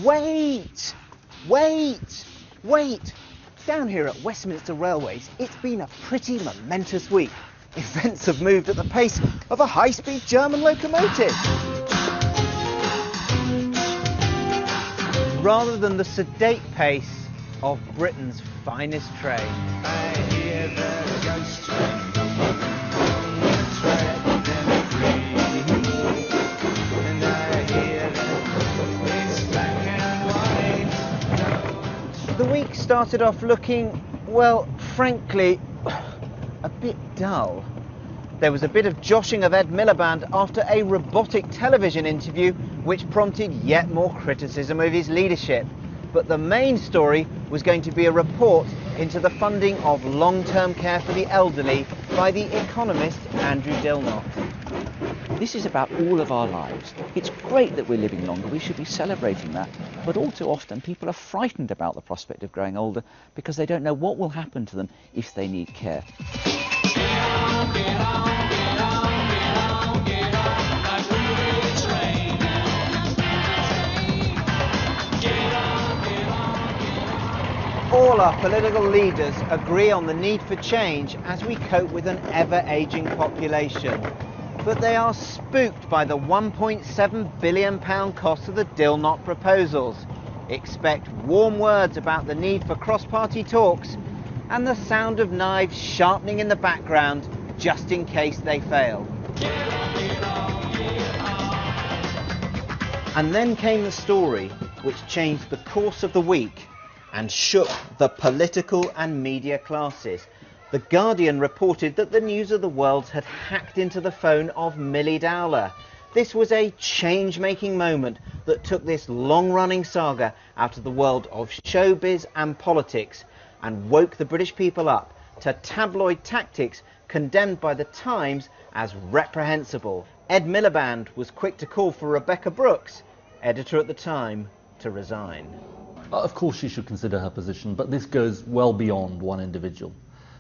Wait! Wait! Wait! Down here at Westminster Railways, it's been a pretty momentous week. Events have moved at the pace of a high-speed German locomotive. Rather than the sedate pace of Britain's finest train. I hear the ghost train on the track and free. And I hear that it's black and white. The week started off looking, well, frankly, a bit dull. There was a bit of joshing of Ed Miliband after a robotic television interview which prompted yet more criticism of his leadership. But the main story was going to be a report into the funding of long-term care for the elderly by the economist Andrew Dilnot. This is about all of our lives. It's great that we're living longer, we should be celebrating that, but all too often people are frightened about the prospect of growing older because they don't know what will happen to them if they need care. All our political leaders agree on the need for change as we cope with an ever-ageing population. But they are spooked by the £1.7 billion cost of the Dilnot proposals. Expect warm words about the need for cross-party talks and the sound of knives sharpening in the background just in case they fail. And then came the story which changed the course of the week and shook the political and media classes. The Guardian reported that the News of the World had hacked into the phone of Millie Dowler. This was a change-making moment that took this long-running saga out of the world of showbiz and politics and woke the British people up to tabloid tactics condemned by the Times as reprehensible. Ed Miliband was quick to call for Rebecca Brooks, editor at the time, to resign. Of course she should consider her position, but this goes well beyond one individual.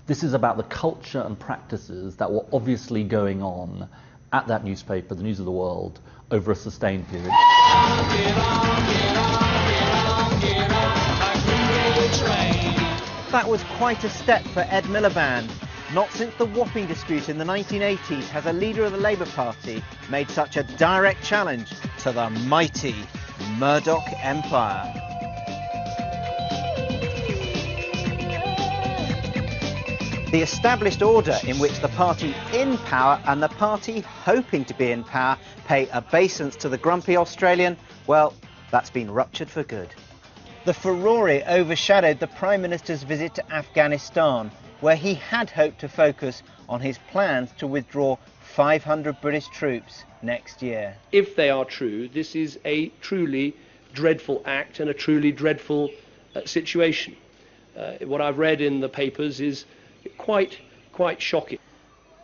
This is about the culture and practices that were obviously going on at that newspaper, the News of the World, over a sustained period. That was quite a step for Ed Miliband. Not since the Wapping dispute in the 1980s has a leader of the Labour Party made such a direct challenge to the mighty Murdoch empire. The established order in which the party in power and the party hoping to be in power pay obeisance to the grumpy Australian, well, that's been ruptured for good. The furore overshadowed the Prime Minister's visit to Afghanistan, where he had hoped to focus on his plans to withdraw 500 British troops next year. If they are true, this is a truly dreadful act and a truly dreadful situation. What I've read in the papers is quite shocking.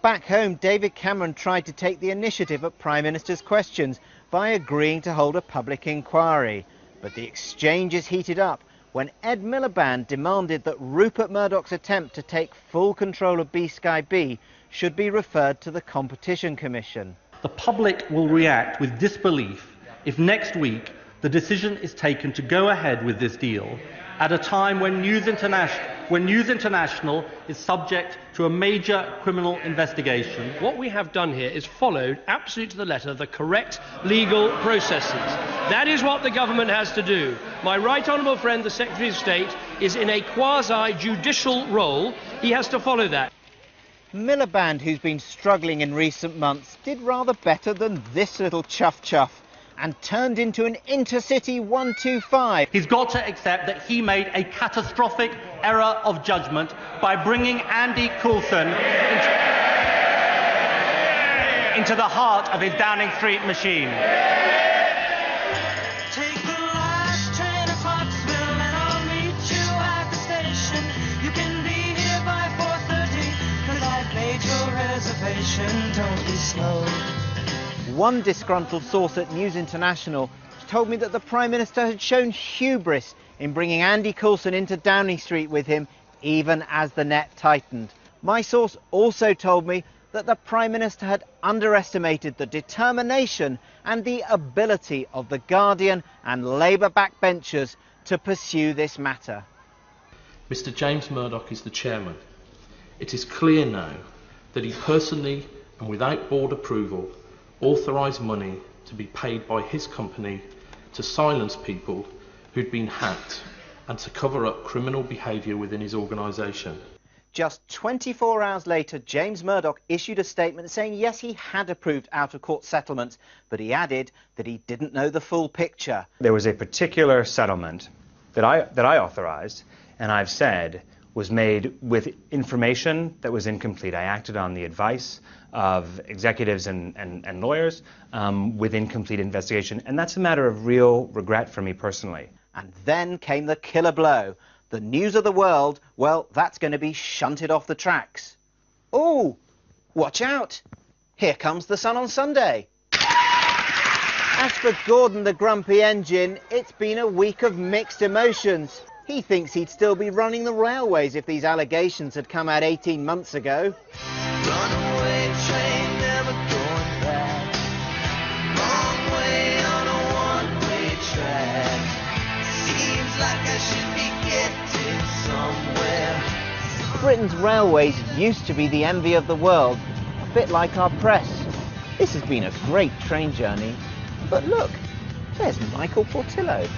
Back home, David Cameron tried to take the initiative at Prime Minister's questions by agreeing to hold a public inquiry. But the exchanges heated up when Ed Miliband demanded that Rupert Murdoch's attempt to take full control of B-Sky B should be referred to the Competition Commission. The public will react with disbelief if next week the decision is taken to go ahead with this deal at a time when News International is subject to a major criminal investigation. What we have done here is followed, absolutely to the letter, the correct legal processes. That is what the government has to do. My right honourable friend, the Secretary of State, is in a quasi-judicial role. He has to follow that. Miliband, who's been struggling in recent months, did rather better than this little chuff-chuff and turned into an intercity 125. He's got to accept that he made a catastrophic error of judgment by bringing Andy Coulson into the heart of his Downing Street machine. Take the last train to Pottsville and I'll meet you at the station. You can be here by 4:30 'cause I've made your reservation. Don't be slow. One disgruntled source at News International told me that the Prime Minister had shown hubris in bringing Andy Coulson into Downing Street with him, even as the net tightened. My source also told me that the Prime Minister had underestimated the determination and the ability of the Guardian and Labour backbenchers to pursue this matter. Mr. James Murdoch is the chairman. It is clear now that he personally and without board approval authorised money to be paid by his company to silence people who'd been hacked and to cover up criminal behaviour within his organisation. Just 24 hours later, James Murdoch issued a statement saying yes, he had approved out-of-court settlements, but he added that he didn't know the full picture. There was a particular settlement that I authorised, and I've said was made with information that was incomplete. I acted on the advice of executives and lawyers with incomplete investigation, and that's a matter of real regret for me personally. And then came the killer blow. The News of the World, well, that's going to be shunted off the tracks. Oh, watch out. Here comes the Sun on Sunday. As for Gordon the Grumpy Engine, it's been a week of mixed emotions. He thinks he'd still be running the railways if these allegations had come out 18 months ago. Runaway train never going back. Long way on a one-way track. Seems like I should be getting somewhere. Britain's railways used to be the envy of the world, a bit like our press. This has been a great train journey. But look, there's Michael Portillo.